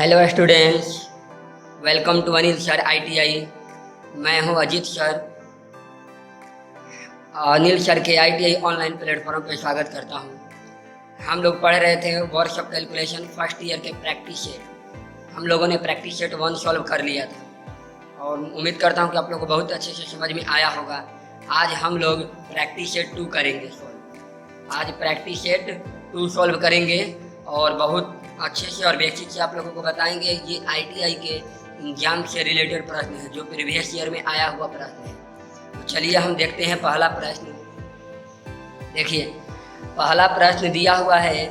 Hello students, welcome to Anil sir ITI। मैं हूं Ajit sir. Anil sir के ITI ऑनलाइन प्लेटफॉर्म पे स्वागत करता हूं। हम लोग पढ़ रहे थे words of calculation first year के प्रैक्टिस सेट। हम लोगों ने प्रैक्टिस सेट 1 सॉल्व कर लिया था और उम्मीद करता हूं कि आप लोग को बहुत अच्छे से समझ में आया होगा। आज हम लोग प्रैक्टिस सेट 2 करेंगे सॉल्व। आज प्रैक्टिस सेट 2 सॉल्व करेंगे और बहुत अच्छे से और बेसिक से आप लोगों को बताएंगे। ये ITI के एग्जाम से रिलेटेड प्रश्न है जो प्रीवियस ईयर में आया हुआ प्रश्न है। तो चलिए हम देखते हैं पहला प्रश्न। देखिए पहला प्रश्न दिया हुआ है,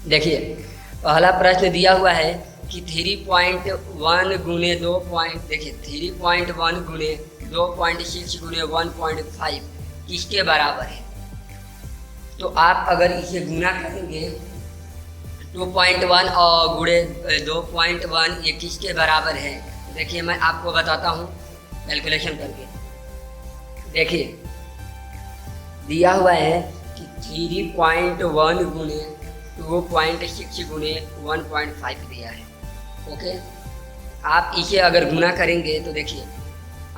देखिए पहला प्रश्न दिया हुआ है कि 3.1 गुने 2 पॉइंट, देखिए 3.1 गुने 2.6 गुने 1.5 किसके बराबर है। तो आप अगर इसे गुना करेंगे 2.1 और गुणे 2.1 ये किसके बराबर है। देखिए मैं आपको बताता हूँ कैलकुलेशन करके। देखिए दिया हुआ है कि 3.1 गुने 2.6 गुने 1.5 दिया है। ओके, आप इसे अगर गुना करेंगे तो देखिए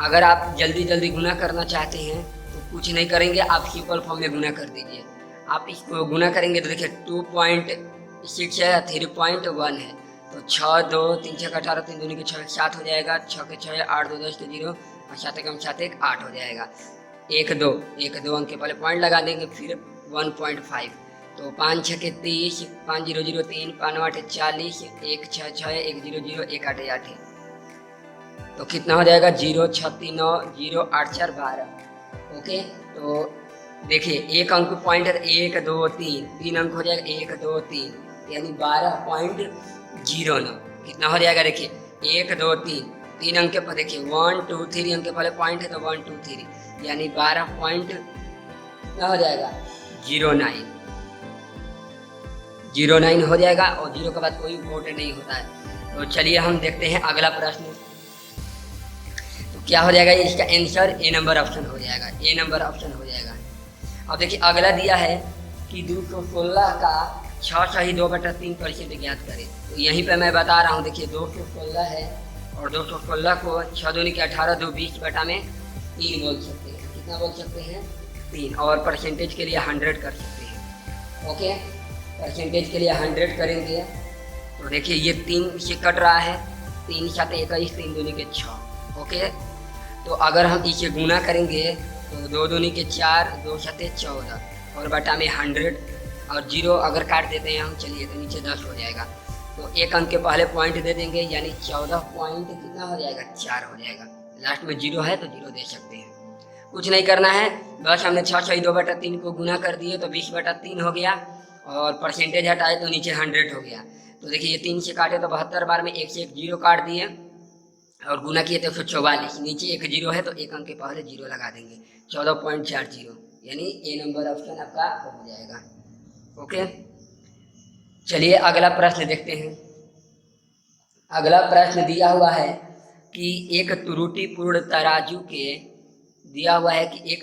अगर आप जल्दी जल्दी गुना करना चाहते हैं तो कुछ नहीं करेंगे, आप सिंपल फॉर्म में गुना कर दीजिए। आप इसको गुना करेंगे तो देखिए 2.6 है, 3.1 है, तो 6 2 3 6 18 3 दूनी के 6 7 हो जाएगा, 6 के 6 8 2 10 के 0 और 7 एक 7 1 8 हो जाएगा। 1 2 अंक के पहले पॉइंट लगा देंगे, फिर 1.5, तो 5 6 के 30, 5 0 0 3 5 8 40, 1 6 6 1 0 0 1 8 8 है, तो कितना हो जाएगा 0 6 3 9 0 8 4 12। ओके, तो देखिए एक अंक पॉइंट है 1 2 3, 3 अंक हो जाएगा 1 2 3, यानी 12.09 कितना हो जाएगा। देखिए 1 2 3, 3 अंक पर देखिए 1 2 3 अंक के पहले पॉइंट है तो 1 2 3, यानी 12 पॉइंट कितना हो जाएगा 09 हो जाएगा। और 0 के बाद कोई वोट नहीं होता है। तो चलिए हम देखते हैं अगला प्रश्न। तो क्या हो जाएगा इसका आंसर ए नंबर ऑप्शन हो जाएगा, ए नंबर ऑप्शन हो जाएगा। अब देखिए अगला दिया है कि 216 का 6 सही 2/3% ज्ञात करें। तो यहीं पे मैं बता रहा हूँ, देखिए 216 है और 216 को 6 दूनी के 18 2 20 बटा में 3 बोल सकते हैं। कितना बोल सकते हैं 3, और परसेंटेज के लिए 100 कर सकते हैं। ओके, परसेंटेज के लिए 100 करेंगे तो देखिए ये 3 से कट रहा है, 3 7 21 3 दूनी के 6। ओके, तो अगर हम इसे गुना करेंगे तो 2 दूनी के 4 2 7 14 और बटा में 100 और 0 अगर काट देते हैं हम, चलिए तो नीचे 10 हो जाएगा। तो एक अंक के पहले पॉइंट दे देंगे, यानी 14 पॉइंट कितना हो जाएगा 4 हो जाएगा। लास्ट में 0 है तो 0 दे सकते हैं। कुछ नहीं करना है, बस हमने 6 सही 2/3 को गुना कर दिए तो 20/3 हो गया और परसेंटेज हटाए तो नीचे 100 हो गया। तो देखिए ये 3 से काटे तो 72 बार में 1 से 1 0 काट दिए और गुना किए तो 144, नीचे एक 0 है तो एक अंक के पहले 0 लगा देंगे, 14.40, यानी ए नंबर ऑप्शन आपका हो जाएगा। ओके, चलिए अगला प्रश्न देखते हैं। अगला प्रश्न दिया हुआ है कि एक त्रुटिपूर्ण तराजू के, दिया हुआ है कि एक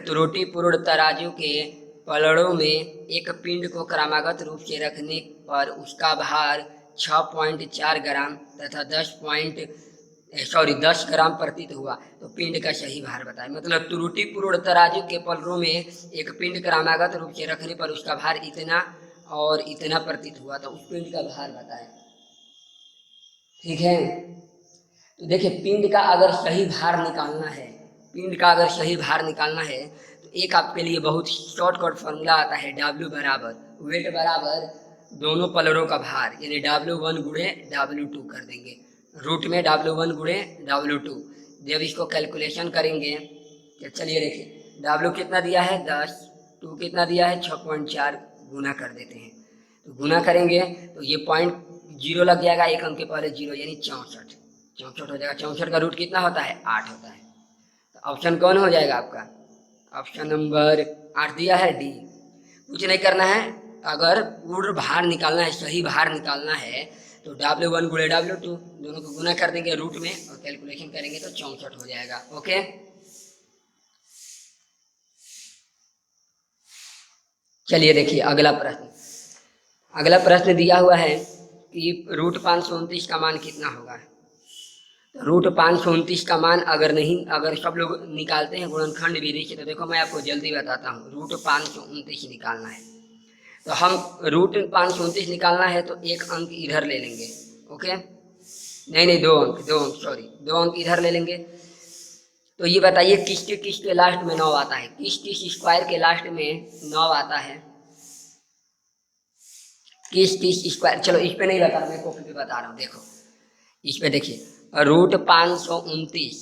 त्रुटिपूर्ण तराजू के पलड़ों में एक पिंड को क्रमागत रूप से रखने पर उसका भार 6.4 ग्राम तथा 10 ग्राम प्रतीत हुआ, तो पिंड का सही भार बताएं। मतलब त्रुटिपूर्ण तराजू के पलड़ों में एक पिंड क्रमागत रूप से रखने पर उसका भार इतना और इतना प्रतीत हुआ, तो उस पिंड का भार बताएं। ठीक है, तो देखिए पिंड का अगर सही भार निकालना है, पिंड का अगर सही भार निकालना है तो एक आपके लिए बहुत शॉर्टकट फॉर्मूला आता है, W बराबर वेट बराबर दोनों पलड़ों का भार, यानी W1 गुणे W2 कर देंगे, रूट में W1 गुणे W2। जब इसको कैलकुलेशन करेंगे तो चलिए देखिए W कितना दिया है 10, 2 कितना दिया है 6.4, गुना कर देते हैं। तो गुना करेंगे तो ये पॉइंट 0 लग जाएगा, एक अंक के पहले 0, यानी 64 हो जाएगा। 64 का रूट कितना होता है 8 होता है। तो ऑप्शन कौन हो जाएगा आपका, ऑप्शन नंबर 8 दिया है डी। कुछ नहीं करना है, अगर पूर्ण भार निकालना है, सही भार निकालना है तो W1 गुणे W2 दोनों को गुना कर देंगे रूट में और कैलकुलेशन करेंगे तो 64 हो जाएगा। ओके, चलिए देखिए अगला प्रश्न। अगला प्रश्न दिया हुआ है कि रूट 529 का मान कितना होगा। रूट 529 का मान अगर सब लोग निकालते हैं गुणनखंड विधि से, तो देखो मैं आपको जल्दी बताता हूँ। रूट 529 निकालना है तो हम रूट 529 निकालना है तो एक अंक इधर ले लेंगे। ओके, नहीं, दो अंक इधर ले लेंगे। तो ये बताइए किसके लास्ट में 9 आता है, किस स्क्वायर के लास्ट में 9 आता है, किस स्क्वायर। चलो इस पे नहीं बता रहा, मैं कॉपी पे बता रहा हूँ। देखो इस पे देखिए रूट 529,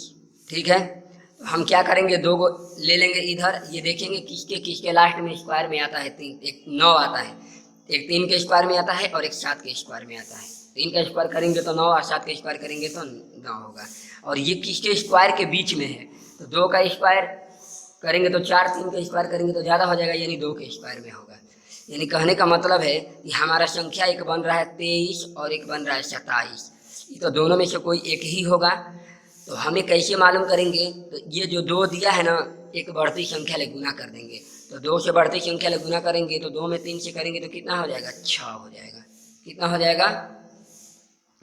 ठीक है। तो हम क्या करेंगे, दो को ले लेंगे इधर, ये देखेंगे किसके लास्ट में स्क्वायर में आता है 3, एक 9 आता है। एक 3 के स्क्वायर में आता है और एक 7 के स्क्वायर में आता है। 3 का स्क्वायर करेंगे तो 9 और 7 का स्क्वायर करेंगे तो 9 होगा। और ये किसके स्क्वायर के बीच में है, तो 2 का स्क्वायर करेंगे तो 4, 3 का स्क्वायर करेंगे तो ज़्यादा हो जाएगा, यानी 2 के स्क्वायर में होगा। यानी कहने का मतलब है कि हमारा संख्या एक बन रहा है 23 और एक बन रहा है 27। ये तो दोनों में से कोई एक ही होगा। तो हमें कैसे मालूम करेंगे, तो ये जो 2 दिया है ना, एक बढ़ती संख्या ले गुना कर देंगे। तो 2 से बढ़ती संख्या ले गुना करेंगे तो 2 में 3 से करेंगे तो कितना हो जाएगा, 6 हो जाएगा। कितना हो जाएगा,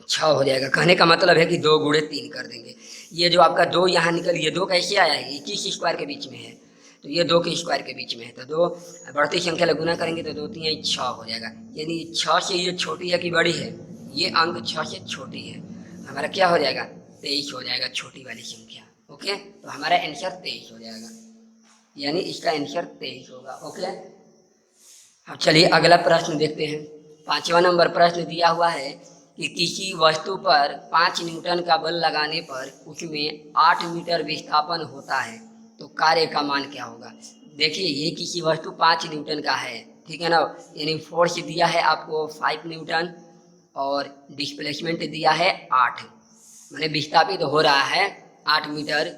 6 हो जाएगा। कहने का मतलब है कि 2 गुणे 3 कर देंगे। ये जो आपका 2 यहाँ निकल, ये 2 कैसे आया है, 21 स्क्वायर के बीच में है, तो ये 2 के स्क्वायर के बीच में है। तो 2 बढ़ती संख्या ले गुना करेंगे तो 2 3 6 हो जाएगा। यानी 6 से ये छोटी है कि बड़ी है, ये अंक 6 से छोटी है। हमारा क्या हो जाएगा, 23 हो जाएगा, छोटी वाली संख्या। ओके, तो हमारा आंसर 23 हो जाएगा, यानी इसका आंसर 23 होगा। ओके, अब चलिए अगला प्रश्न देखते हैं। 5वां नंबर प्रश्न दिया हुआ है कि किसी वस्तु पर 5 न्यूटन का बल लगाने पर उसमें 8 मीटर विस्थापन होता है, तो कार्य का मान क्या होगा। देखिए ये किसी वस्तु 5 न्यूटन का है, ठीक है ना। यानी फोर्स दिया है आपको 5 न्यूटन और डिस्प्लेसमेंट दिया है 8, मैंने विस्थापित हो रहा है 8 मीटर।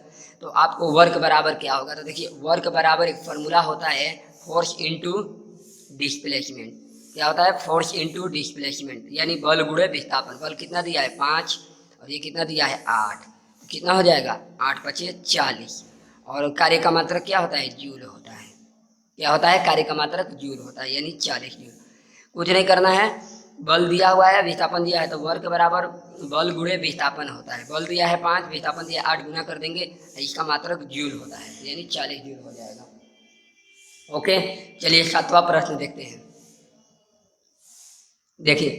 तो आपको वर्क बराबर क्या होगा, तो देखिए वर्क बराबर एक फॉर्मूला होता है, फोर्स इंटू डिस्प्लेसमेंट। क्या होता है, फोर्स इंटू डिस्प्लेसमेंट, यानी बल गुणे विस्थापन। बल कितना दिया है 5 और ये कितना दिया है 8, तो कितना हो जाएगा 8 पचे 40। और कार्य का मात्रक क्या होता है, जूल होता है। क्या होता है, कार्य का मात्रक जूल होता है, यानी 40 जूल। कुछ नहीं करना है, बल दिया हुआ है, विस्थापन दिया है, तो वर्क बराबर बल गुणे विस्थापन होता है। बल दिया है 5, विस्थापन दिया है 8, गुना कर देंगे, इसका मात्रक जूल होता है, यानी 40 जूल हो जाएगा। ओके, चलिए 7वां प्रश्न देखते हैं। देखिए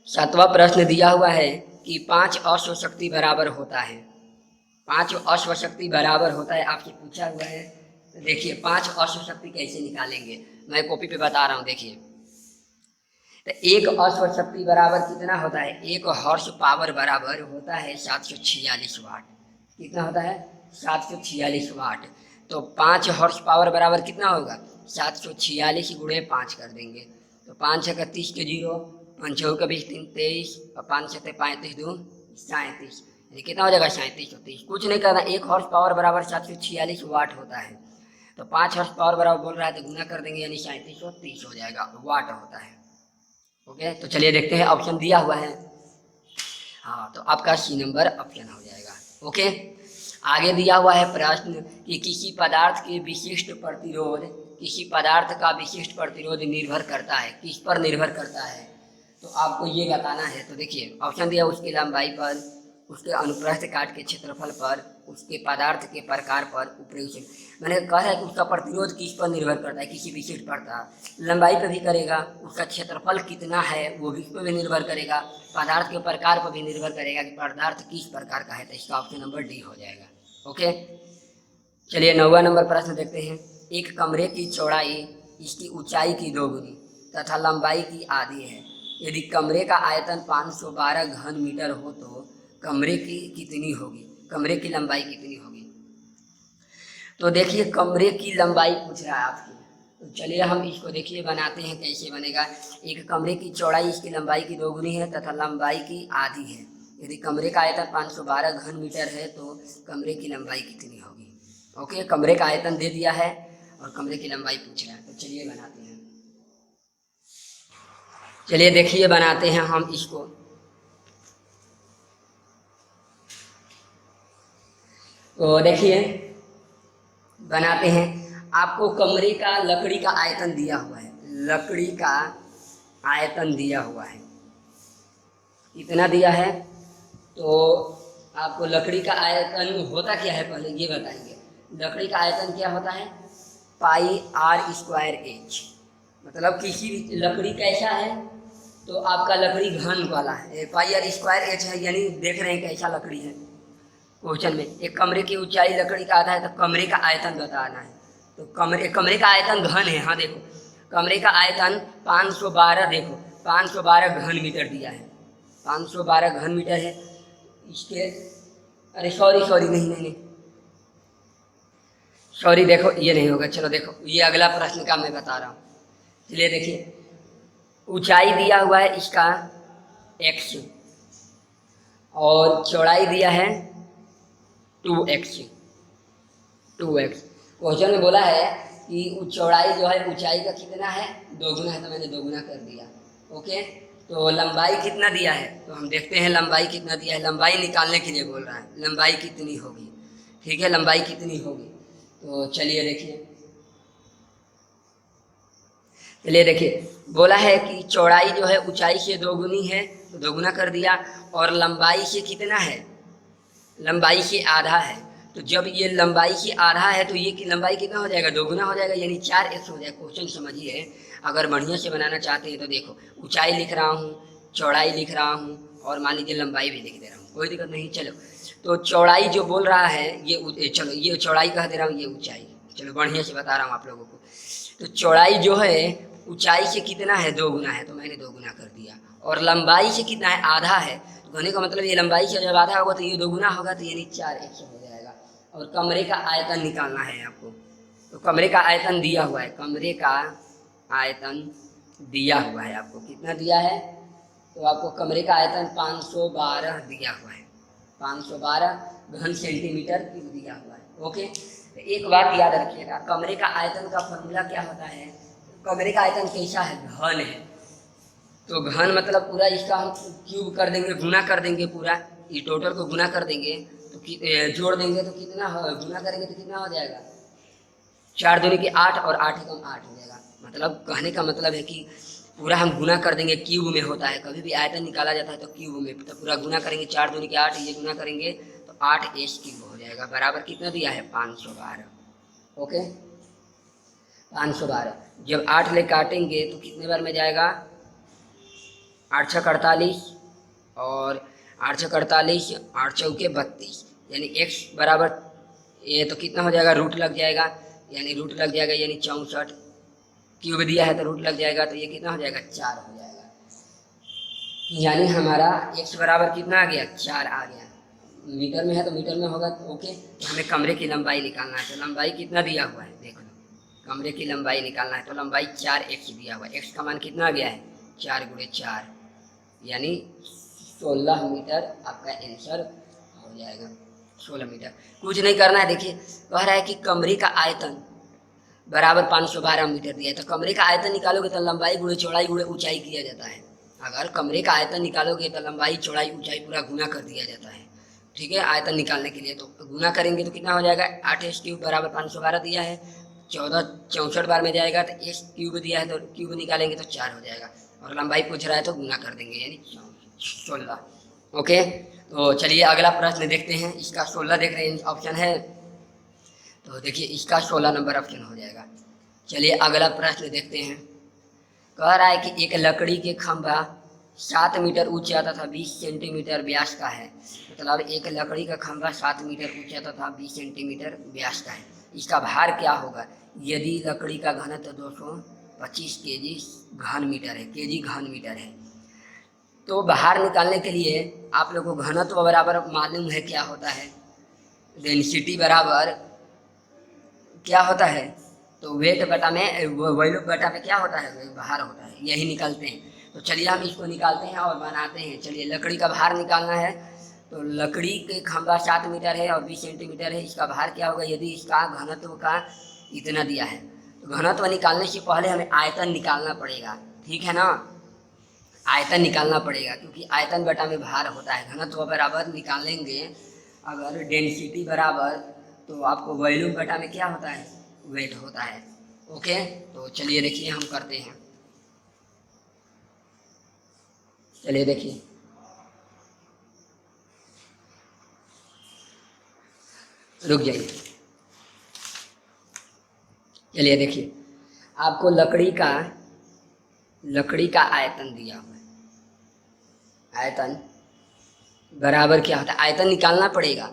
7वां प्रश्न दिया हुआ है कि 5 अश्व शक्ति बराबर होता है। 5 अश्व शक्ति बराबर होता है, आपसे पूछा हुआ है। तो देखिए 5 अश्व शक्ति कैसे निकालेंगे, मैं कॉपी पे बता रहा हूँ। देखिए तो एक अश्व शक्ति बराबर कितना होता है, एक हॉर्स पावर बराबर होता है 746 वाट। कितना होता है, 746 वाट। तो 5 हॉर्स पावर बराबर कितना होगा, 746 गुणे 5 कर देंगे, तो 5 का 30 के 0, 5 का 20 3 23 और 5 से 35 2 37, ये कितना हो जाएगा 37 और 30। कुछ नहीं करना, एक हॉर्स पावर बराबर 746 वाट होता है। तो 5 हॉर्स पावर बराबर बोल रहा है तो गुना कर देंगे, यानी 37 और 30 हो जाएगा, वाट होता है। ओके, तो चलिए देखते हैं, ऑप्शन दिया हुआ है। हाँ, तो आपका सी नंबर ऑप्शन हो जाएगा। ओके, आगे दिया हुआ है प्रश्न कि किसी पदार्थ के विशिष्ट प्रतिरोध, किसी पदार्थ का विशिष्ट प्रतिरोध निर्भर करता है, किस पर निर्भर करता है, तो आपको ये बताना है। तो देखिए ऑप्शन दिया, उसकी लंबाई पर, उसके अनुप्रस्थ काट के क्षेत्रफल पर, उसके पदार्थ के प्रकार पर, उपयोग। मैंने कहा है कि उसका प्रतिरोध किस पर निर्भर करता है, किसी विशिष्ट पदार्थ, लंबाई पर भी करेगा, उसका क्षेत्रफल कितना है वो भी, इस पर भी निर्भर करेगा, पदार्थ के प्रकार पर भी निर्भर करेगा कि पदार्थ किस प्रकार का है। तो इसका ऑप्शन नंबर डी हो जाएगा। ओके, चलिए 9वां नंबर प्रश्न देखते हैं। एक कमरे की चौड़ाई इसकी ऊंचाई की 2 गुनी तथा लंबाई की आधी है। यदि कमरे का आयतन 512 घन मीटर हो तो कमरे की कितनी होगी, कमरे की लंबाई कितनी होगी। तो देखिए कमरे की लंबाई पूछ रहा है आपकी, तो चलिए हम इसको देखिए बनाते हैं कैसे बनेगा। एक कमरे की चौड़ाई इसकी लंबाई की 2 गुनी है तथा लंबाई की आधी है। यदि कमरे का आयतन 512 घन मीटर है तो कमरे की लंबाई कितनी होगी। ओके, कमरे का आयतन दे दिया है और कमरे की लंबाई पूछ रहा है, तो चलिए बनाते हैं। चलिए देखिए बनाते हैं हम इसको। तो देखिए बनाते हैं, आपको कमरे का लकड़ी का आयतन दिया हुआ है, लकड़ी का आयतन दिया हुआ है, इतना दिया है। तो आपको लकड़ी का आयतन होता क्या है पहले ये बताएंगे। लकड़ी का आयतन क्या होता है, पाई आर स्क्वायर एच। मतलब किसी भी लकड़ी कैसा है, तो आपका लकड़ी घन वाला है, पाई आर स्क्वायर एच है, यानी देख रहे हैं कैसा लकड़ी है क्वेश्चन में। एक कमरे की ऊंचाई लकड़ी का आधा है, तो कमरे का आयतन बताना है। तो कमरे का आयतन घन है, हाँ देखो कमरे का आयतन 512, देखो 512 घन मीटर दिया है, 512 घन मीटर है इसके। अरे सॉरी नहीं, सॉरी देखो ये नहीं होगा। चलो देखो ये अगला प्रश्न का मैं बता रहा हूँ। चलिए देखिए, ऊंचाई दिया हुआ है इसका x और चौड़ाई दिया है 2x। क्वेश्चन में बोला है कि चौड़ाई जो है ऊंचाई का कितना है, दोगुना है, तो मैंने दोगुना कर दिया। ओके, तो लंबाई कितना दिया है, तो हम देखते हैं लंबाई कितना दिया है। लंबाई निकालने के लिए बोल रहा है, लंबाई कितनी होगी। ठीक है, लंबाई कितनी होगी, तो चलिए देखिए बोला है कि चौड़ाई जो है ऊंचाई से दोगुनी है, तो दोगुना कर दिया। और लंबाई से कितना है, लंबाई से आधा है। तो जब ये लंबाई से आधा है तो ये लंबाई कितना हो जाएगा, दोगुना हो जाएगा, यानी 4x हो जाएगा। क्वेश्चन समझिए, अगर बढ़िया से बनाना चाहते हैं तो देखो ऊंचाई लिख रहा हूँ, चौड़ाई लिख रहा हूँ, और मान लीजिए लंबाई भी लिख दे रहा हूँ, कोई दिक्कत नहीं। चलो तो चौड़ाई जो बोल रहा है ये, चलो ये चौड़ाई कह दे रहा हूँ, ये ऊंचाई। चलो बढ़िया से बता रहा हूँ आप लोगों को। तो चौड़ाई जो है ऊंचाई से कितना है, दोगुना है, तो मैंने दोगुना कर दिया। और लंबाई से कितना है, आधा है। तो कहने का मतलब ये लंबाई से जब आधा होगा तो ये दोगुना होगा, तो यानी 4x हो जाएगा। और कमरे का आयतन निकालना है आपको। तो कमरे का आयतन दिया हुआ है, कमरे का आयतन दिया हुआ है आपको, कितना दिया है, तो आपको कमरे का आयतन 512 दिया हुआ है, 512 घन सेंटीमीटर क्यूब दिया हुआ है। ओके, तो एक बात याद रखिएगा, कमरे का आयतन का फॉर्मूला क्या होता है, कमरे का आयतन कैसा है, घन है। तो घन मतलब पूरा इसका हम क्यूब कर देंगे, गुना कर देंगे, पूरा ये टोटल को गुना कर देंगे, तो जोड़ देंगे तो कितना गुना करेंगे तो कितना हो जाएगा, 4 दूनी के 8 और 8 एकम 8 हो जाएगा। मतलब कहने का मतलब है कि पूरा हम गुना कर देंगे, क्यूब में होता है, कभी भी आयतन निकाला जाता है तो क्यूब में, तो पूरा गुना करेंगे, 4 दूनी के 8, ये गुना करेंगे तो 8s क्यूब हो जाएगा, बराबर कितना दिया है, 512। ओके, 512 जब 8 ले काटेंगे तो कितने बार में जाएगा, 8 छक 48, और 8 छक 48, 8 चौके 32, यानी x बराबर ये तो कितना हो जाएगा, रूट लग जाएगा, यानी रूट लग जाएगा, यानी 64 क्यूब दिया है तो रूट लग जाएगा, तो ये कितना हो जाएगा, 4 हो जाएगा। यानी हमारा x बराबर कितना आ गया, 4 आ गया। मीटर में है तो मीटर में होगा। ओके, तो हमें कमरे की लंबाई निकालना है, तो लंबाई कितना दिया हुआ है, देख लो कमरे की लंबाई निकालना है, तो लंबाई 4x दिया हुआ है। x का मान कितना आ गया है, 4 × 4, यानी 16 मीटर आपका आंसर हो जाएगा, 16 मीटर। कुछ नहीं करना है, देखिए कह रहा है कि कमरे का आयतन बराबर 512 मीटर दिया है, तो कमरे का आयतन निकालोगे तो लंबाई गुणे चौड़ाई गुणे ऊंचाई किया जाता है। अगर कमरे का आयतन निकालोगे तो लंबाई चौड़ाई ऊंचाई पूरा गुना कर दिया जाता है। ठीक है, आयतन निकालने के लिए तो गुना करेंगे तो कितना हो जाएगा, 8x क्यूब बराबर 512 दिया है, 64 बार में जाएगा, तो x क्यूब दिया है तो क्यूब निकालेंगे तो 4 हो जाएगा, और लंबाई पूछ रहा है तो गुना कर देंगे, यानी 16। ओके, तो चलिए अगला प्रश्न देखते हैं। इसका 16 देख रहे हैं ऑप्शन है, तो देखिए इसका 16 नंबर ऑप्शन हो जाएगा। चलिए अगला प्रश्न देखते हैं। कह रहा है कि एक लकड़ी के खंभा 7 मीटर ऊंचा तथा 20 सेंटीमीटर व्यास का है। मतलब एक लकड़ी का खंभा 7 मीटर ऊंचा तथा 20 सेंटीमीटर व्यास का है। इसका भार क्या होगा यदि लकड़ी का घनत्व 225 केजी घन मीटर है, केजी घन मीटर है। तो भार निकालने के लिए आप लोगों को घनत्व बराबर मालूम है क्या होता है, डेंसिटी बराबर क्या होता है, तो वेट बटा में वॉल्यूम बटा में क्या होता है, भार होता है, यही निकालते हैं। तो चलिए हम इसको निकालते हैं और बनाते हैं। चलिए लकड़ी का भार निकालना है, तो लकड़ी के खंभा 7 मीटर है और 20 सेंटीमीटर है। इसका भार क्या होगा यदि इसका घनत्व का इतना दिया है, तो घनत्व निकालने से पहले हमें आयतन निकालना पड़ेगा, ठीक है ना, आयतन निकालना पड़ेगा, क्योंकि आयतन बटा में भार होता है। घनत्व बराबर निकालेंगे अगर डेंसिटी बराबर, तो आपको वॉल्यूम बटा में क्या होता है, वेट होता है। ओके, तो चलिए देखिए हम करते हैं। चलिए देखिए, रुक जाइए। चलिए देखिए, आपको लकड़ी का आयतन दिया हुआ है। आयतन बराबर क्या होता है, आयतन निकालना पड़ेगा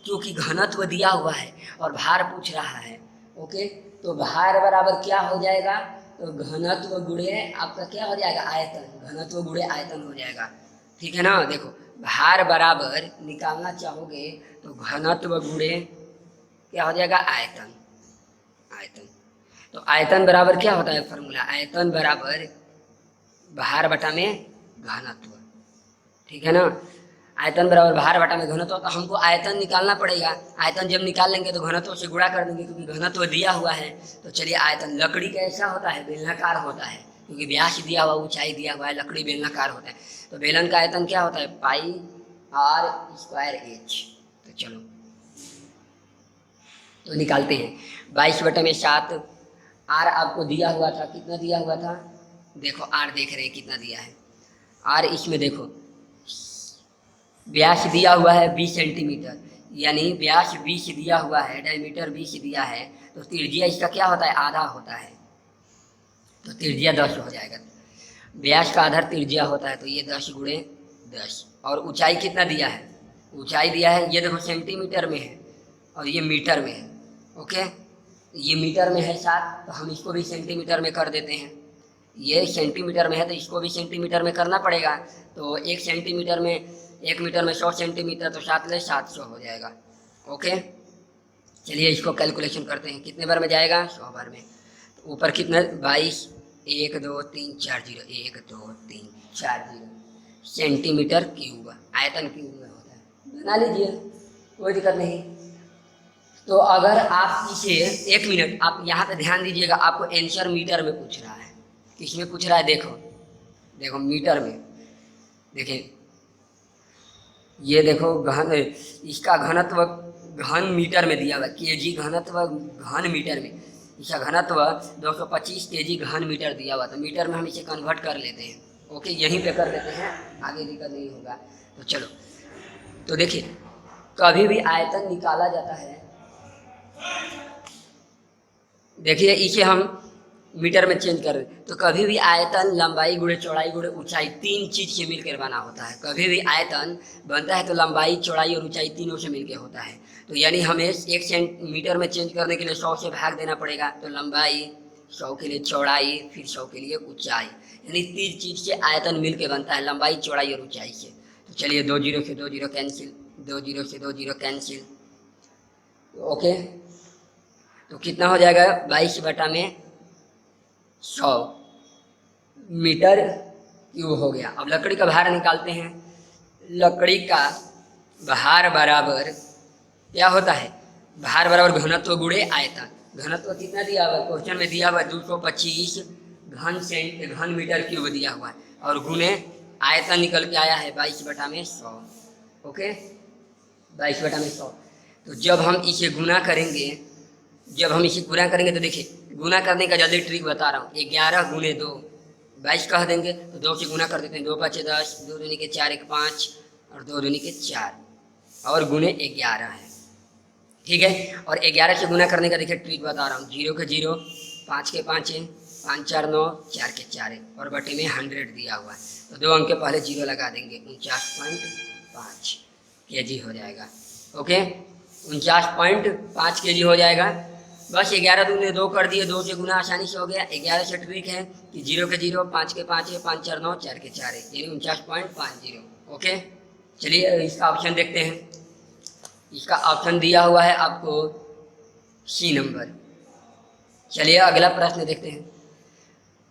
क्योंकि घनत्व दिया हुआ है और भार पूछ रहा है। ओके, तो भार बराबर क्या हो जाएगा, तो घनत्व गुणे आपका क्या हो जाएगा, आयतन। घनत्व गुणे आयतन हो जाएगा, ठीक है ना। देखो, भार बराबर निकालना चाहोगे तो घनत्व गुणे क्या हो जाएगा, आयतन। आयतन, तो आयतन बराबर क्या होता है फॉर्मूला, आयतन बराबर भार बटा में घनत्व, ठीक है ना। आयतन बराबर भार बटा में घनत्व, तो हमको आयतन निकालना पड़ेगा। आयतन जब निकाल लेंगे तो घनत्व से गुणा कर देंगे क्योंकि घनत्व दिया हुआ है। तो चलिए, आयतन लकड़ी कैसा होता है, बेलनाकार होता है क्योंकि व्यास दिया हुआ, ऊंचाई दिया हुआ है, लकड़ी बेलनाकार होता है। तो बेलन का आयतन क्या होता है, पाई आर स्क्वायर एच। तो चलो तो निकालते हैं। 22/7 आर आपको दिया हुआ था, कितना दिया हुआ था, देखो आर देख रहे हैं कितना दिया है। आर इसमें देखो व्यास दिया हुआ है 20 सेंटीमीटर, यानी व्यास 20 दिया हुआ है, डायमीटर 20 दिया है, तो त्रिज्या इसका क्या होता है, आधा होता है, तो त्रिज्या 10 हो जाएगा। व्यास का आधार त्रिज्या होता है, तो ये 10 गुणे 10। और ऊंचाई कितना दिया है, ऊंचाई दिया है, ये देखो सेंटीमीटर में है और ये मीटर में है। ओके, ये मीटर में है 7, तो हम इसको भी सेंटीमीटर में कर देते हैं। ये सेंटीमीटर में है तो इसको भी सेंटीमीटर में करना पड़ेगा। तो 1 सेंटीमीटर में, 1 मीटर में 100 सेंटीमीटर, तो 7 ले 700 हो जाएगा। ओके, चलिए इसको कैलकुलेशन करते हैं, कितने बार में जाएगा, 100 बार में। तो ऊपर कितना, 22, 1 2 3 4 0, 1 2 3 4 0 सेंटीमीटर क्यूब, आयतन क्यूब में होता है। बना लीजिए, कोई दिक्कत नहीं। तो अगर आप इसे, 1 मिनट आप यहाँ पे ध्यान दीजिएगा, आपको आंसर मीटर में पूछ रहा है। किसमें पूछ रहा है, देखो देखो मीटर में। देखिए ये देखो घन, इसका घनत्व घन मीटर में दिया हुआ है, केजी घनत्व घन मीटर में। इसका घनत्व 225 केजी घन मीटर दिया हुआ, तो मीटर में हम इसे कन्वर्ट कर लेते हैं। ओके, यहीं पे कर लेते हैं, आगे दिक्कत नहीं होगा। तो चलो, तो देखिए कभी भी आयतन निकाला जाता है, देखिए इसे हम मीटर में चेंज कर, तो कभी भी आयतन लंबाई गुणे चौड़ाई गुणे ऊंचाई, 3 चीज से मिलकर बना होता है। कभी भी आयतन बनता है तो लंबाई चौड़ाई और ऊंचाई तीनों से मिलकर होता है। तो यानी हमें 1 सेंटीमीटर में चेंज करने के लिए 100 से भाग देना पड़ेगा, तो लंबाई 100 के लिए चौड़ाई, फिर 100 के लिए ऊंचाई, यानी 3 चीज से आयतन मिल के बनता है, लंबाई चौड़ाई और ऊंचाई से। तो चलिए 2 0 से 2 0 कैंसिल, 2 0 से 2 0 कैंसिल। ओके, तो कितना हो जाएगा, 22/100 मीटर क्यूब हो गया। अब लकड़ी का भार निकालते हैं। लकड़ी का भार बराबर क्या होता है, भार बराबर घनत्व गुणे आयतन। घनत्व कितना दिया हुआ है, क्वेश्चन में दिया हुआ है 225 घन मीटर क्यूब दिया हुआ है, और गुणे आयतन निकल के आया है 22/100। ओके, 22/100। तो जब हम इसे गुना करेंगे, तो देखिए गुना करने का जल्दी ट्रिक बता रहा हूँ। 11 गुणे 2 22 कह देंगे, तो 2 से गुना कर देते हैं, 2 5 10, 2 दूनी के 4 1 5 और 2 दूनी के 4 और गुणे 11 है, ठीक है। और 11 से गुना करने का देखिए ट्रिक बता रहा हूँ। 0 के 0, 5 के 5 है, 5 4 9, 4 के 4 है, और बटे में 100 दिया हुआ है, तो 2 अंक के पहले 0 लगा देंगे, 49.5 केजी हो जाएगा। ओके, 49.5 केजी हो जाएगा। बस 11 दूने 2 कर दिए, 2 से गुना आसानी से हो गया। 11 से ट्रिक है कि 0 के 0, 5 के 5 है, 5 4 9, 4 के 4 है, यानी 49.50। ओके, चलिए इसका ऑप्शन देखते हैं। इसका ऑप्शन दिया हुआ है आपको सी नंबर। चलिए अगला प्रश्न देखते हैं।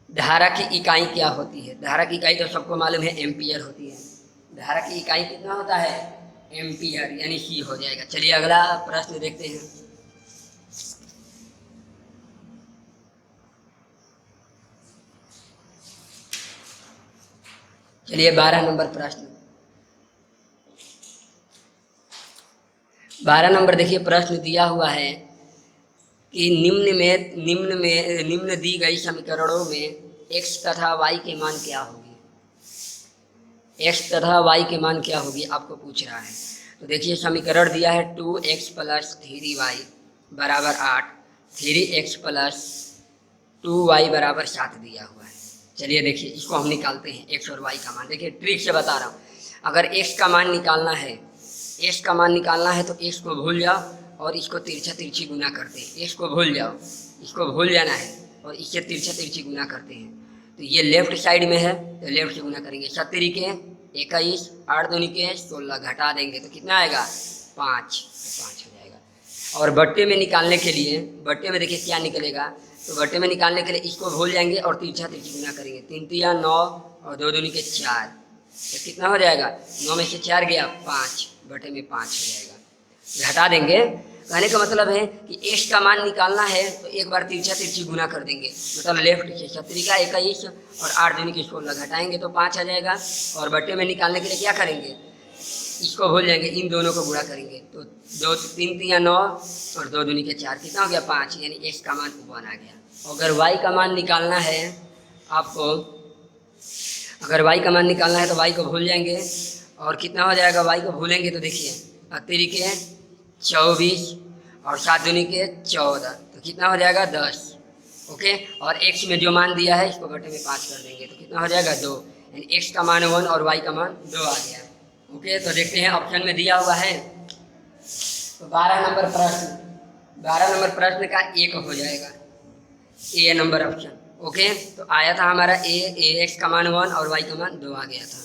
धारा की इकाई क्या होती है, धारा की इकाई तो सबको मालूम है, एम्पियर होती है। धारा की इकाई कितना होता है, एम्पियर, यानी सी हो जाएगा। चलिए अगला प्रश्न देखते हैं। चलिए 12 नंबर प्रश्न। 12 नंबर देखिए, प्रश्न दिया हुआ है कि निम्न दी गई समीकरणों में x तथा y के मान क्या होगी, x तथा y के मान क्या होगी आपको पूछ रहा है। तो देखिए समीकरण दिया है 2x + 3y बराबर 8, 3x + 2y बराबर 7 दिया हुआ है। चलिए देखिए इसको हम निकालते हैं x और y का मान। देखिए ट्रिक से बता रहा हूँ, अगर x का मान निकालना है, x का मान निकालना है तो x को भूल जाओ और इसको तिरछा तिरछी गुना करते हैं। x को भूल जाओ, इसको भूल जाना है और इससे तिरछा तिरछी गुना करते हैं। तो ये लेफ्ट साइड में है तो लेफ्ट से गुना करेंगे। 7 के 21, 8 दूनी के 16, घटा देंगे तो कितना आएगा 5, 5 हो जाएगा। और बट्टे में निकालने के लिए, बट्टे में देखिए क्या निकलेगा, तो बट्टे में निकालने के लिए इसको भूल जाएंगे और तिरछा तिरछी गुना करेंगे। 3 तिया 9 और 2 दूनी के 4, तो कितना हो जाएगा 9 में से 4 गया 5, बटे में 5 हो जाएगा। घटा देंगे, कहने का मतलब है कि x का मान निकालना है तो एक बार तिरछा तिरछी गुना कर देंगे, मतलब लेफ्ट से 7 का 21 और 8 दूनी के 16 घटाएंगे तो 5 आ जाएगा। और बटे में निकालने के लिए क्या करेंगे, इसको भूल जाएंगे, इन दोनों को गुणा करेंगे तो 3 तिया 9 और 2 दूनी के 4, कितना हो गया 5, यानी x का मान 1 आ गया। अगर y का मान निकालना है आपको, अगर y का मान निकालना है तो y को भूल जाएंगे और कितना हो जाएगा, y को भूलेंगे तो देखिए 3 के 24 और 7 दूनी के 14, तो कितना हो जाएगा 10। ओके, और x में जो मान दिया है इसको बटे में 5 कर देंगे तो कितना हो जाएगा 2, यानी x का मान 1 और y का मान 2 आ गया। ओके, तो देखते हैं ऑप्शन में दिया हुआ है तो 12 नंबर प्रश्न का 1 हो जाएगा, ए नंबर ऑप्शन। ओके, तो आया था हमारा एक्स का मान 1 और y का मान 2 आ गया था।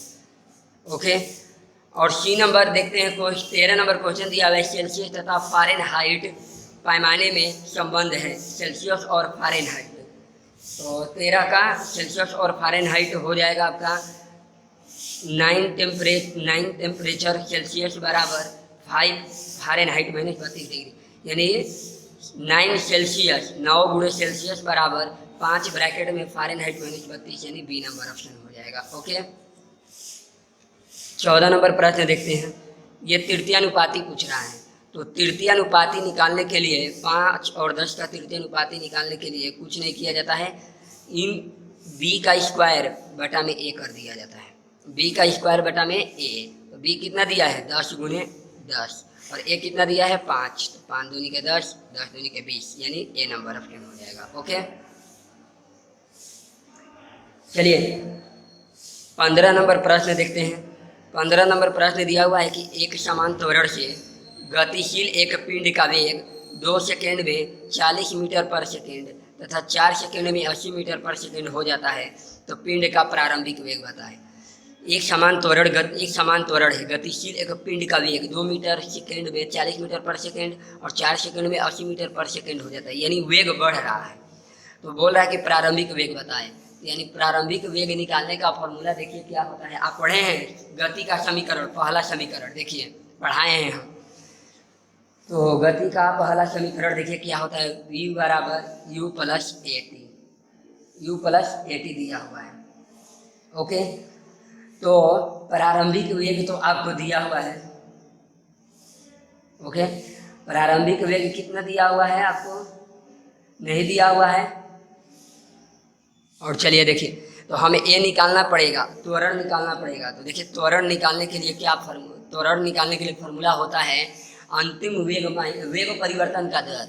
ओके, और सी नंबर देखते हैं, 13 नंबर क्वेश्चन दिया हुआ है, सेल्सियस तथा फ़ारेनहाइट पैमाने में संबंध है, सेल्सियस और फ़ारेनहाइट। तो 13 का सेल्सियस और फ़ारेनहाइट हो जाएगा आपका 9 टेम्परेचर सेल्सियस बराबर 5 फ़ारेनहाइट -32 डिग्री, यानी 9 सेल्सियस 9 गुणे सेल्सियस बराबर 5 ब्रैकेट में फ़ारेनहाइट -32, यानी बी नंबर ऑप्शन हो जाएगा। ओके, 14 नंबर प्रश्न देखते हैं, ये तृतीयानुपाती पूछ रहा है। तो तृतीयानुपाती निकालने के लिए 5 और 10 का तृतीयानुपाती निकालने के लिए कुछ नहीं किया जाता है, इन b का स्क्वायर बटा में a कर दिया जाता है। b का स्क्वायर बटा में a, तो b कितना दिया है 10 गुणे 10 और a कितना दिया है 5, तो 5 दूनी के 10, 10 दूनी के 20, यानी a नंबर ऑप्शन हो जाएगा। ओके, चलिए 15 नंबर प्रश्न देखते हैं। 15 नंबर प्रश्न दिया हुआ है कि एक समान त्वरण से गतिशील एक पिंड का वेग 2 सेकेंड में 40 मीटर पर सेकेंड तथा 4 सेकेंड में 80 मीटर पर सेकेंड हो जाता है, तो पिंड का प्रारंभिक वेग बताएं। एक समान त्वरण है, गतिशील एक पिंड का वेग 2 मीटर सेकेंड में 40 मीटर पर सेकेंड और 4 सेकेंड में 80 मीटर पर सेकेंड हो जाता है, यानी वेग बढ़ रहा है। तो बोल रहा है कि प्रारंभिक वेग बताएं, यानी प्रारंभिक वेग निकालने का फॉर्मूला देखिए क्या होता है। आप पढ़े हैं गति का समीकरण, पहला समीकरण देखिए पढ़ाए हैं हम, तो गति का पहला समीकरण देखिए क्या होता है, v बराबर u प्लस AT दिया हुआ है। ओके, तो प्रारंभिक वेग तो आपको दिया हुआ है। ओके, प्रारंभिक वेग कितना दिया हुआ है आपको, नहीं दिया हुआ है। और चलिए देखिए, तो हमें ए निकालना पड़ेगा, त्वरण निकालना पड़ेगा। तो देखिए त्वरण निकालने के लिए क्या त्वरण निकालने के लिए फॉर्मूला होता है अंतिम वेग परिवर्तन का दर।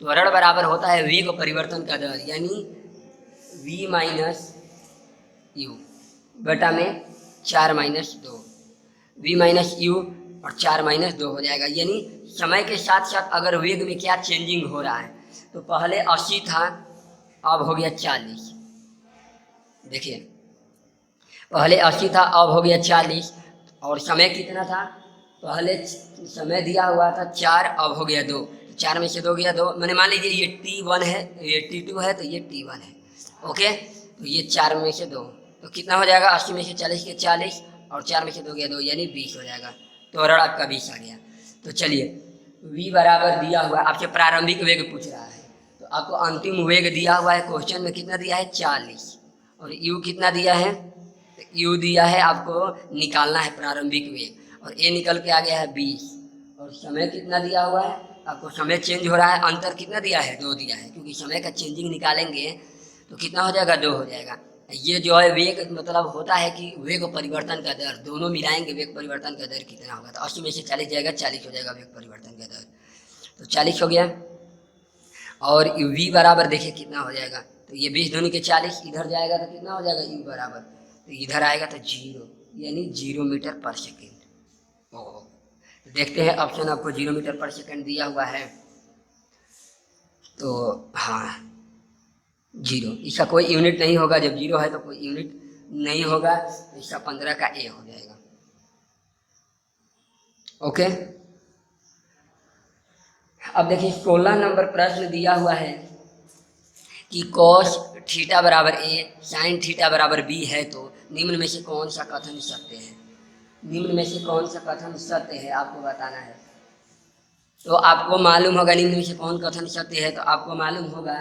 त्वरण बराबर होता है वेग परिवर्तन का दर, यानी v माइनस यू बटा में 4 माइनस 2, v माइनस यू और 4 माइनस 2 हो जाएगा। यानी समय के साथ साथ अगर वेग में क्या चेंजिंग हो रहा है, तो पहले 80 था अब हो गया 40। देखिए पहले 80 था अब हो गया 40, और समय कितना था, पहले समय दिया हुआ था 4 अब हो गया 2, 4 में से 2 गया 2, मैंने मान लीजिए ये T1 है, ये T2 है, तो ये T1 है। ओके, तो ये 4 में से 2, तो कितना हो जाएगा 80 में से 40 के 40 और 4 में से 2 गया 2, यानी 20 हो जाएगा। त्वरण आपका 20 आ गया। तो चलिए v बराबर दिया हुआ है, आपसे प्रारंभिक वेग पूछ रहा है, तो आपको अंतिम वेग दिया हुआ है क्वेश्चन में, कितना दिया है 40, और u कितना दिया है, तो u दिया है आपको निकालना है प्रारंभिक वेग, और a निकल के आ गया है 20, और समय कितना दिया हुआ है आपको समय चेंज हो रहा है, अंतर कितना दिया है, 2 दिया है, क्योंकि समय का चेंजिंग निकालेंगे तो कितना हो जाएगा, 2 हो जाएगा। ये जो है वेग मतलब होता है कि वेग परिवर्तन का दर, दोनों मिलाएंगे वेग परिवर्तन का दर कितना होगा, तो 80 में से 40 जाएगा, 40 हो जाएगा वेग परिवर्तन का दर, तो 40 हो गया। और v बराबर देखिए कितना हो जाएगा, तो ये 20 दूनी के 40, इधर जाएगा तो कितना हो जाएगा u बराबर, तो इधर आएगा तो 0, यानी 0 मीटर पर सेकेंड। ओह, देखते हैं ऑप्शन आपको 0 मीटर पर सेकेंड दिया हुआ है, तो हाँ 0, इसका कोई यूनिट नहीं होगा, जब 0 है तो कोई यूनिट नहीं होगा, तो इसका 15 का a हो जाएगा। ओके, अब देखिए 16 नंबर प्रश्न दिया हुआ है कि कॉस थीटा बराबर a साइन थीटा बराबर b है, तो निम्न में से कौन सा कथन सत्य है, निम्न में से कौन सा कथन सत्य है आपको बताना है। तो आपको मालूम होगा निम्न में से कौन कथन सत्य है, तो आपको मालूम होगा,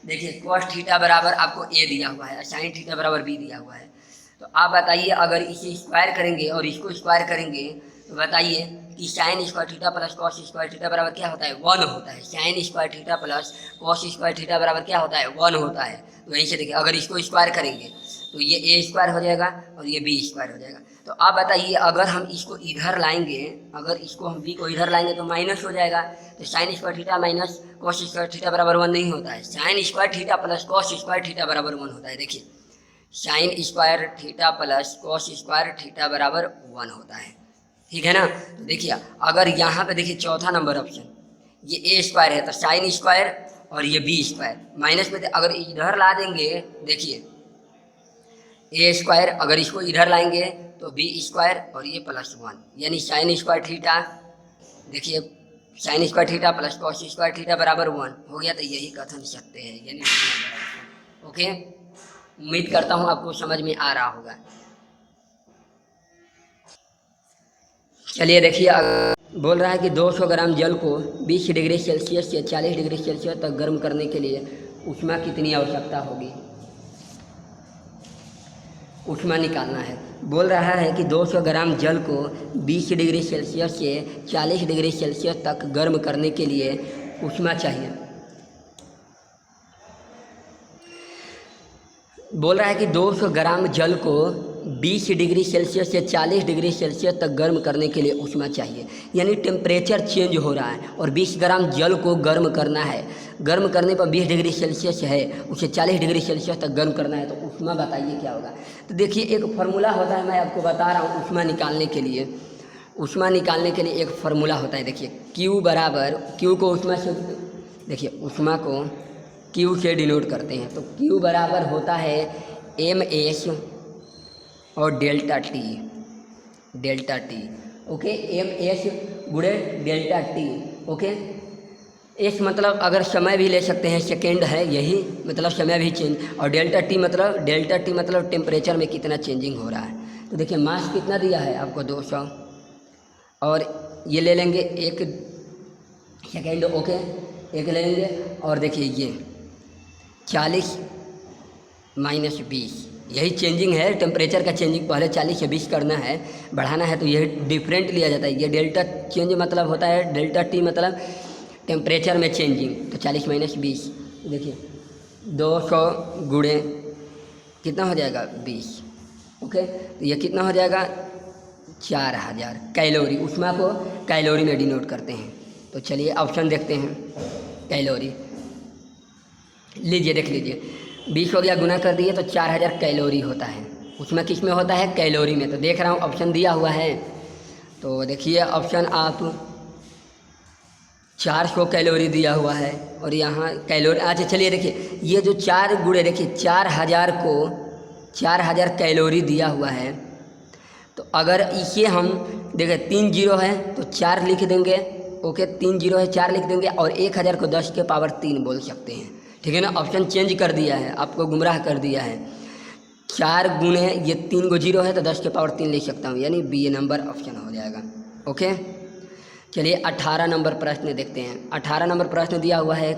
देखिए कॉस थीटा बराबर आपको a दिया हुआ है, साइन थीटा बराबर b दिया हुआ है, तो आप बताइए अगर इसे स्क्वायर करेंगे और इसको स्क्वायर करेंगे तो बताइए कि sine square theta plus cos square theta बराबर क्या होता है, 1 होता है। Sine square theta plus cos square theta बराबर क्या होता है, 1 होता है। तो वहीं से देखिए अगर इसको स्क्वायर करेंगे तो ये a स्क्वायर हो जाएगा और ये b स्क्वायर हो जाएगा। तो आप बताइए अगर हम इसको इधर लाएंगे, अगर इसको हम b को इधर लाएंगे तो माइनस हो जाएगा, तो sine square theta minus cos square theta बराबर 1 नहीं होता है, sine square theta plus cos square theta बराबर 1 होता है। देखिए sine square theta plus cos square theta बराबर 1 होता है, ठीक है ना। तो देखिए अगर यहाँ पे देखिए चौथा नंबर ऑप्शन, ये a स्क्वायर है तो साइन स्क्वायर और ये b स्क्वायर माइनस में, अगर इधर ला देंगे, देखिए a स्क्वायर अगर इसको इधर लाएंगे तो b स्क्वायर और ये प्लस 1, यानी साइन स्क्वायर थीटा, देखिए sine square theta plus cos square theta बराबर 1 हो गया, तो यही कथन सत्य है, यानी ओके। उम्मीद करता हूँ आपको समझ में आ रहा होगा। चलिए देखिए बोल रहा है कि 200 ग्राम जल को 20 डिग्री सेल्सियस से 40 डिग्री सेल्सियस तक गर्म करने के लिए ऊष्मा कितनी आवश्यकता होगी, ऊष्मा निकालना है। बोल रहा है कि 200 ग्राम जल को 20 डिग्री सेल्सियस से 40 डिग्री सेल्सियस तक गर्म करने के लिए ऊष्मा चाहिए। बोल रहा है कि 200 ग्राम जल को 20 डिग्री सेल्सियस से 40 डिग्री सेल्सियस तक गर्म करने के लिए ऊष्मा चाहिए, यानी टेम्परेचर चेंज हो रहा है और 20 ग्राम जल को गर्म करना है, गर्म करने पर 20 डिग्री सेल्सियस है उसे 40 डिग्री सेल्सियस तक गर्म करना है, तो ऊष्मा बताइए क्या होगा। तो देखिए एक फार्मूला होता है, मैं आपको बता रहा हूँ ऊष्मा निकालने के लिए, ऊष्मा निकालने के लिए एक फार्मूला होता है। देखिए Q बराबर, Q को ऊष्मा से, देखिए ऊष्मा को Q से डिनोट करते हैं, तो Q बराबर होता है MS और delta T, delta T, okay, MS गुणे डेल्टा टी, ओके। एस मतलब अगर समय भी ले सकते हैं, सेकेंड है यही, मतलब समय भी चेंज, और डेल्टा टी मतलब टेम्परेचर में कितना चेंजिंग हो रहा है। तो देखिए मास कितना दिया है आपको 200, और ये ले लेंगे 1 सेकेंड, ओके, 1 ले लेंगे, और देखिए ये 40 माइनस 20, यही चेंजिंग है, टेम्परेचर का चेंजिंग पहले 40 से 20 करना है, बढ़ाना है, तो यही डिफरेंट लिया जाता है। ये डेल्टा चेंज मतलब होता है, डेल्टा टी मतलब टेम्परेचर में चेंजिंग, तो 40 माइनस 20, देखिए 200 गुणे कितना हो जाएगा 20, ओके, तो ये कितना हो जाएगा 4000 कैलोरी, ऊष्मा को कैलोरी में डिनोट करते हैं। तो चलिए ऑप्शन देखते हैं, कैलोरी लीजिए, देख लीजिए 20 हो गया, गुना कर दिए तो 4000 कैलोरी होता है, उसमें किस में होता है, कैलोरी में। तो देख रहा हूँ ऑप्शन दिया हुआ है, तो देखिए ऑप्शन आप 400 कैलोरी दिया हुआ है, और यहाँ कैलोरी, अच्छा चलिए देखिए ये जो 4 गुणे, देखिए 4000 को 4000 कैलोरी दिया हुआ है, तो अगर इसे हम देखें 3 जीरो है तो 4 लिख देंगे, ओके, 3 जीरो है 4 लिख देंगे, और 1000 को 10 के पावर 3 बोल सकते हैं, ठीक है ना। ऑप्शन चेंज कर दिया है, आपको गुमराह कर दिया है। 4 गुणे ये 3 को जीरो है तो 10 के पावर 3 लिख सकता हूँ, यानी बी नंबर ऑप्शन हो जाएगा, ओके। चलिए 18 नंबर प्रश्न देखते हैं। 18 नंबर प्रश्न दिया हुआ है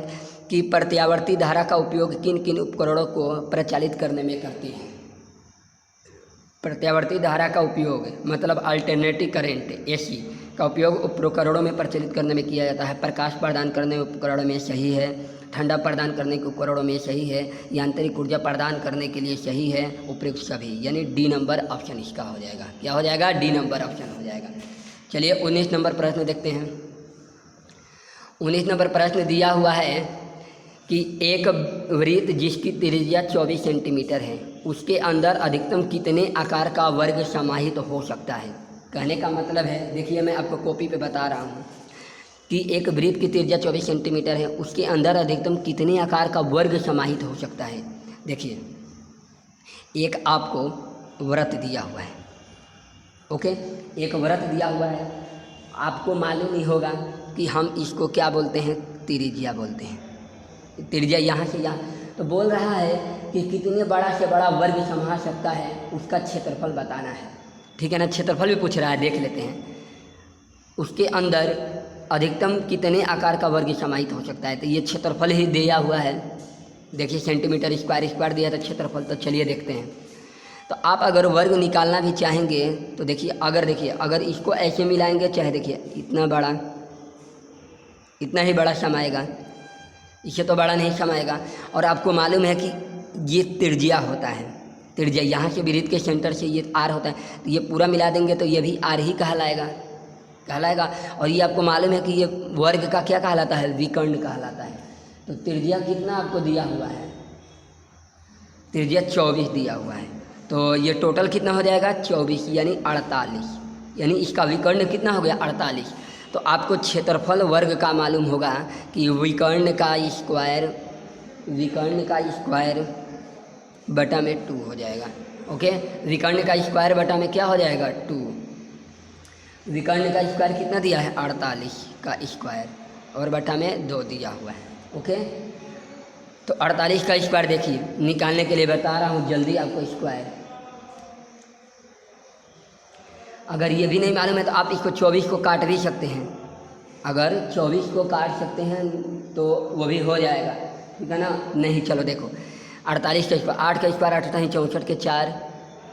कि प्रत्यावर्ती धारा का उपयोग किन किन उपकरणों को प्रचालित करने में करती है। प्रत्यावर्ती धारा का उपयोग मतलब अल्टरनेटिव करंट AC का उपयोग उपकरणों में प्रचलित करने में किया जाता है। प्रकाश प्रदान करने में उपकरणों में सही है, ठंडा प्रदान करने के उपकरणों में सही है, यांत्रिक ऊर्जा प्रदान करने के लिए सही है, उपयुक्त सभी, यानी डी नंबर ऑप्शन इसका हो जाएगा। क्या हो जाएगा? डी नंबर ऑप्शन हो जाएगा। चलिए 19 नंबर प्रश्न देखते हैं। 19 नंबर प्रश्न दिया हुआ है कि एक वृत्त जिसकी त्रिज्या 24 सेंटीमीटर है उसके अंदर अधिकतम कितने आकार का वर्ग समाहित हो सकता है। कहने का मतलब है, देखिए मैं आपको कॉपी पे बता रहा हूँ कि एक वृत्त की त्रिज्या 24 सेंटीमीटर है, उसके अंदर अधिकतम कितने आकार का वर्ग समाहित हो सकता है। देखिए एक आपको वृत्त दिया हुआ है, ओके, एक वृत्त दिया हुआ है, आपको मालूम ही होगा कि हम इसको क्या बोलते हैं, त्रिज्या बोलते हैं। त्रिज्या यहाँ से यहाँ, तो बोल रहा है कि कितने बड़ा से बड़ा वर्ग समा सकता है, उसका क्षेत्रफल बताना है। ठीक है ना, क्षेत्रफल भी पूछ रहा है, देख लेते हैं। उसके अंदर अधिकतम कितने आकार का वर्ग समाहित हो सकता है, तो ये क्षेत्रफल ही दिया हुआ है। देखिए सेंटीमीटर स्क्वायर दिया था क्षेत्रफल, तो चलिए देखते हैं। तो आप अगर वर्ग निकालना भी चाहेंगे तो देखिए, अगर इसको ऐसे मिलाएंगे, चाहे देखिए इतना बड़ा, इतना ही बड़ा समाएगा, इससे तो बड़ा नहीं समाएगा। और आपको मालूम है कि ये त्रिज्या होता है, त्रिज्या यहाँ से वृत्त के सेंटर से ये आर होता है, तो ये पूरा मिला देंगे तो ये भी आर ही कहलाएगा। और ये आपको मालूम है कि ये वर्ग का क्या कहलाता है, विकर्ण कहलाता है। तो त्रिज्या कितना आपको दिया हुआ है, त्रिज्या 24 दिया हुआ है, तो ये टोटल कितना हो जाएगा 24 यानी 48, यानी इसका विकर्ण कितना हो गया 48। तो आपको क्षेत्रफल वर्ग का मालूम होगा कि विकर्ण का स्क्वायर बटा में 2 हो जाएगा। ओके, विकर्ण का स्क्वायर बटा में क्या हो जाएगा 2। विकर्ण का स्क्वायर कितना दिया है 48 का स्क्वायर, और बटा में 2 दिया हुआ है। ओके, तो 48 का स्क्वायर देखिए निकालने के लिए बता रहा हूँ जल्दी आपको स्क्वायर। अगर ये भी नहीं मालूम है तो आप इसको 24 को काट भी सकते हैं। अगर 24 को काट सकते हैं तो वो भी हो जाएगा, ठीक है ना। नहीं, चलो देखो 48 का स्क्वायर, 8 का स्क्वायर 8 है 64 के 4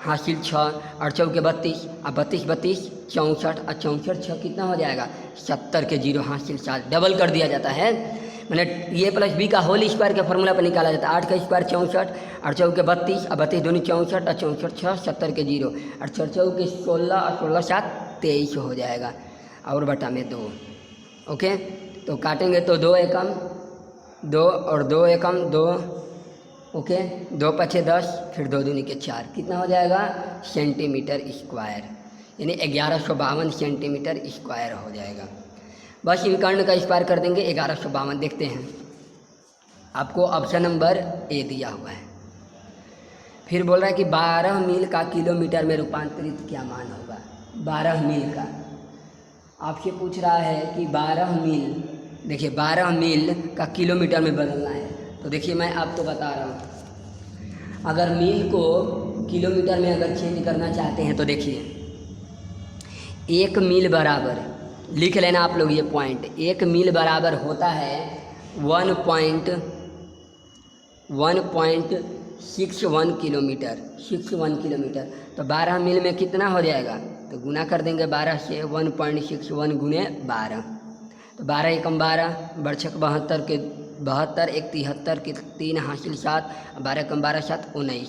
हासिल 6 और 4 के 32 और 32 64 और 64 6 कितना हो जाएगा 70 के 0 हासिल 7। डबल कर दिया जाता है, मैंने ए प्लस बी का होल स्क्वायर के फॉर्मूला पर निकाला जाता है। 8 का स्क्वायर 64 और 4 के 32 और 32 दोनों 64 और 64 6 70 के 0 और 4 के 16 और 16 7 23 हो जाएगा, और बटा में 2। ओके, तो काटेंगे तो 2 एकम 2 और 2 एकम 2। ओके, 2 पछे 10, फिर 2 दूनी के 4, कितना हो जाएगा सेंटीमीटर स्क्वायर, यानी 1152 सेंटीमीटर स्क्वायर हो जाएगा। बस विकर्ण का स्क्वायर कर देंगे 1152। देखते हैं, आपको ऑप्शन नंबर ए दिया हुआ है। फिर बोल रहा है कि 12 मील का किलोमीटर में रूपांतरित क्या मान होगा। 12 मील का आपसे पूछ रहा है कि 12 मील, देखिए 12 मील का किलोमीटर में बदलना है। तो देखिए मैं आपको बता रहा हूँ, अगर मील को किलोमीटर में अगर चेंज करना चाहते हैं तो देखिए 1 मील बराबर, लिख लेना आप लोग ये पॉइंट, 1 मील बराबर होता है 1.61 किलोमीटर, 61 किलोमीटर। तो 12 मील में कितना हो जाएगा, तो गुना कर देंगे 12 से, 1.61 गुने 12, तो 12 एकम 12, बरछक 72 के 72, 1 73 के 3 हासिल 7, 12 कम 12 7 19।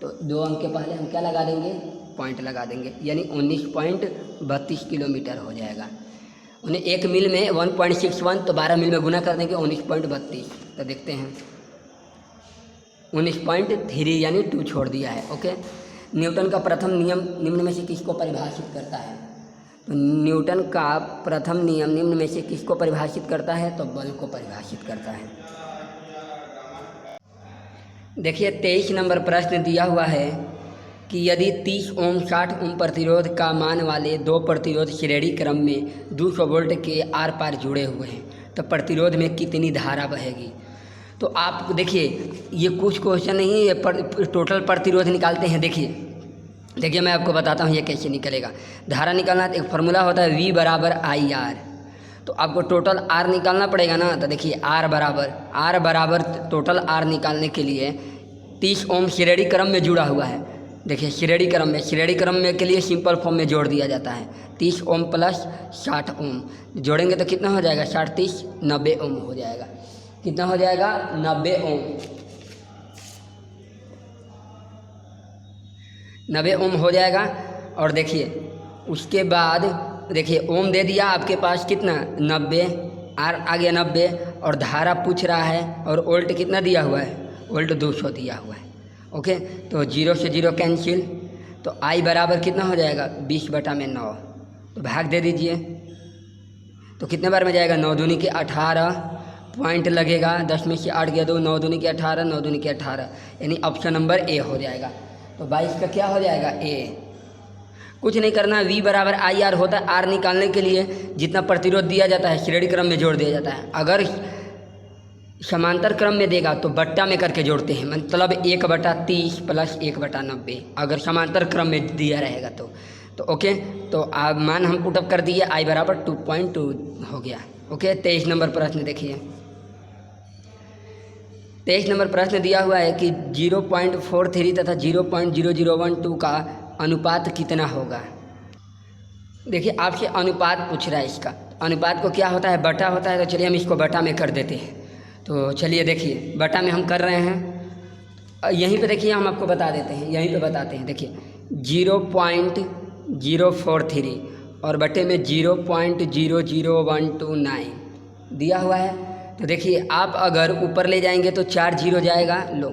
तो 2 अंक के पहले हम क्या लगा देंगे, पॉइंट लगा देंगे, यानी 19.32 किलोमीटर हो जाएगा। उन्हें 1 मील में 1.61, तो 12 मील में गुना कर देंगे 19.32। तो देखते हैं 19.3 यानी 2 छोड़ दिया है। ओके, न्यूटन का प्रथम नियम निम्न में से किसको परिभाषित करता है। तो न्यूटन का प्रथम नियम निम्न में से किसको परिभाषित करता है, तो बल को परिभाषित करता है। देखिए 23 नंबर प्रश्न दिया हुआ है कि यदि 30 ओम 60 ओम प्रतिरोध का मान वाले 2 प्रतिरोध श्रेणी क्रम में 200 वोल्ट के आर पार जुड़े हुए हैं तो प्रतिरोध में कितनी धारा बहेगी। तो आप देखिए ये कुछ क्वेश्चन नहीं है, टोटल प्रतिरोध निकालते हैं। देखिए मैं आपको बताता हूँ ये कैसे निकलेगा। धारा निकालना तो एक फार्मूला होता है V बराबर IR, तो आपको टोटल R निकालना पड़ेगा ना। तो देखिए R बराबर टोटल R निकालने के लिए 30 ओम श्रेणी क्रम में जुड़ा हुआ है, देखिए श्रेणी क्रम में के लिए सिंपल फॉर्म में जोड़ दिया जाता है। 30 ओम प्लस 60 ओम जोड़ेंगे तो कितना हो जाएगा, 60 30 90 ओम हो जाएगा। कितना हो जाएगा, 90 ओम, 90 ओम हो जाएगा। और देखिए उसके बाद देखिए ओम दे दिया आपके पास कितना, 90, आर आ गया 90, और धारा पूछ रहा है, और वोल्ट कितना दिया हुआ है, वोल्ट 200 दिया हुआ है। ओके, तो 0 से 0 कैंसिल, तो आई बराबर कितना हो जाएगा, 20/9। तो भाग दे दीजिए, तो कितने बार में जाएगा, 9 दूनी के 18 पॉइंट लगेगा, 10 में से 8 गया 2, 9 दूनी के 18, 9 दूनी के 18, यानी ऑप्शन नंबर ए हो जाएगा। तो 22 का क्या हो जाएगा, ए। कुछ नहीं करना, V बराबर IR होता है। आर निकालने के लिए जितना प्रतिरोध दिया जाता है श्रेणी क्रम में जोड़ दिया जाता है। अगर समांतर क्रम में देगा तो बट्टा में करके जोड़ते हैं, मतलब 1/30 प्लस 1/90 अगर समांतर क्रम में दिया रहेगा तो ओके। तो आप मान हम पुटअप कर दिए, I बराबर 2.2 हो गया। ओके, 23 नंबर प्रश्न देखिए। 23 नंबर प्रश्न दिया हुआ है कि 0.43 तथा 0.0012 का अनुपात कितना होगा। देखिए आपसे अनुपात पूछ रहा है, इसका अनुपात को क्या होता है, बटा होता है। तो चलिए हम इसको बटा में कर देते हैं। तो चलिए देखिए बटा में हम कर रहे हैं, यहीं पे देखिए हम आपको बता देते हैं, यहीं पे बताते हैं। देखिए 0.043 और बटे में 0.00129 दिया हुआ है। तो देखिए आप अगर ऊपर ले जाएंगे तो 4 0 जाएगा, लो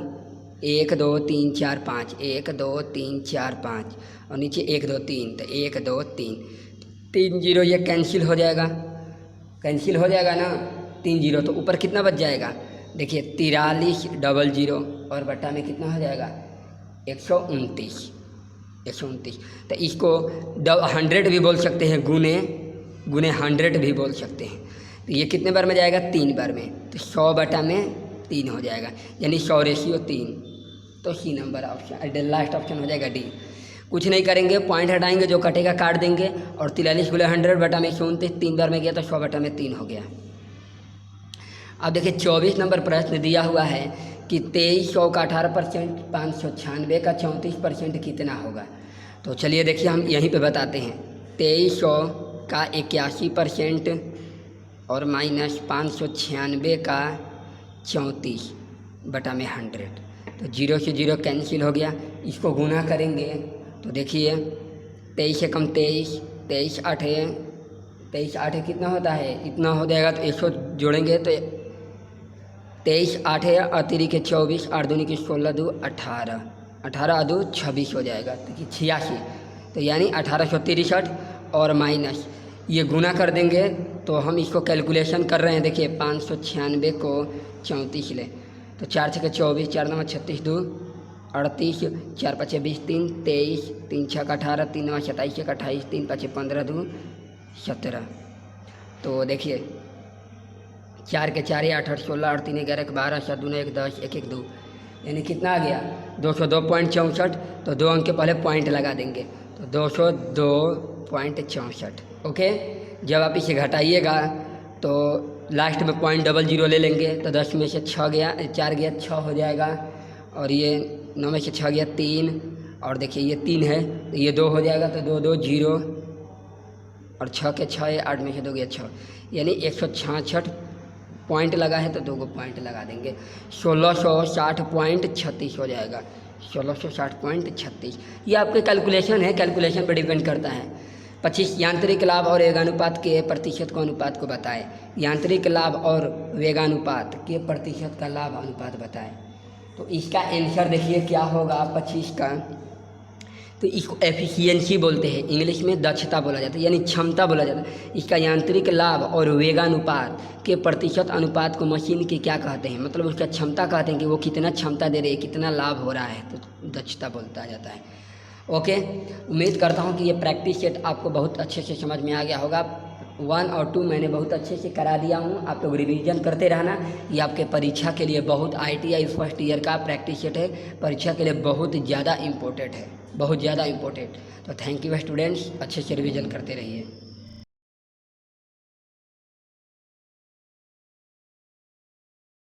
1 2 3 4 5, 1 2 3 4 5, और नीचे 1 2 3, तो 1 2 3 0, ये कैंसिल हो जाएगा, कैंसिल हो जाएगा ना, 3 0। तो ऊपर कितना बच जाएगा, देखिए 43 00, और बटा में कितना हो जाएगा, 129। तो इसको 100 भी बोल सकते हैं, गुने 100 भी बोल सकते हैं। तो ये कितने बार में जाएगा, 3 बार में। तो 100/3 हो जाएगा, यानी 100:3। तो C number option, last option हो जाएगा डी। कुछ नहीं करेंगे, पॉइंट हटाएंगे, जो कटेगा काट देंगे, और 43 × 100/129 3 बार में गया तो 100/3 हो गया। अब देखिए 24 नंबर प्रश्न दिया हुआ है कि 2300 का 18%, 596 का 34% कितना होगा। तो चलिए देखिए हम यहीं पे बताते हैं। 2300 का 81% और माइनस 596 का 34/100, तो 0 से 0 कैंसिल हो गया। इसको गुना करेंगे तो देखिए 23 से कम 23, 23 8 कितना होता है, इतना हो जाएगा। तो 100 जोड़ेंगे तो 23 8 अतिरिक्त के 24, 8 दूनी के 16 2 18, 18 2 26 हो जाएगा, देखिए 86। तो यानी 1863 और माइनस ये गुना कर देंगे तो हम इसको कैलकुलेशन कर रहे हैं। देखिए 596 को 34 ले तो 4 6 24, 4 9 36 2 38, 4 5 20 3 23, 3 6 18, 3 9 27, 1 28, 3 5 15 2 17। तो देखिए 4 के 4 8 8 16, 8 3 11 12, 7 2 1 10, 1 1 2, यानी कितना आ गया 202.64। तो 2 अंक के पहले पॉइंट लगा देंगे तो 202.64। ओके, जब आप इसे घटाइएगा तो लास्ट में 0.00 ले लेंगे तो 10 में से 4 गया 6 हो जाएगा, और ये 9 में से 6 गया 3, और देखिए ये 3 है तो ये 2 हो जाएगा, तो 2 2 0, और 6 के 6 है, 8 में से 2 गया 6, यानी 166 पॉइंट लगा है तो 2 को पॉइंट लगा देंगे, 1660.36 हो जाएगा, 1660.36। ये आपके कैलकुलेशन है, कैलकुलेशन पर डिपेंड करता है। 25 यांत्रिक लाभ और वेगानुपात के प्रतिशत को अनुपात को बताएं। यांत्रिक लाभ और वेगानुपात के प्रतिशत का लाभ अनुपात बताएं। तो इसका आंसर देखिए क्या होगा 25 का, तो इसको एफिशिएंसी बोलते हैं, इंग्लिश में दक्षता बोला जाता है, यानी क्षमता बोला जाता है। इसका यांत्रिक लाभ और वेगानुपात के प्रतिशत अनुपात को मशीन के क्या कहते हैं, मतलब उसका क्षमता कहते हैं कि वो कितना क्षमता दे रही है, कितना लाभ हो रहा है, तो दक्षता बोलता जाता है। ओके, उम्मीद करता हूँ कि ये प्रैक्टिस सेट आपको बहुत अच्छे से समझ में आ गया होगा। 1 और 2 मैंने बहुत अच्छे से करा दिया हूँ, आप लोग रिवीजन करते रहना। ये आपके परीक्षा के लिए बहुत ITI फर्स्ट ईयर का प्रैक्टिस सेट है, परीक्षा के लिए बहुत ज़्यादा इम्पोर्टेंट है, बहुत ज़्यादा इम्पोर्टेंट। तो थैंक यू स्टूडेंट्स, अच्छे से रिवीजन करते रहिए।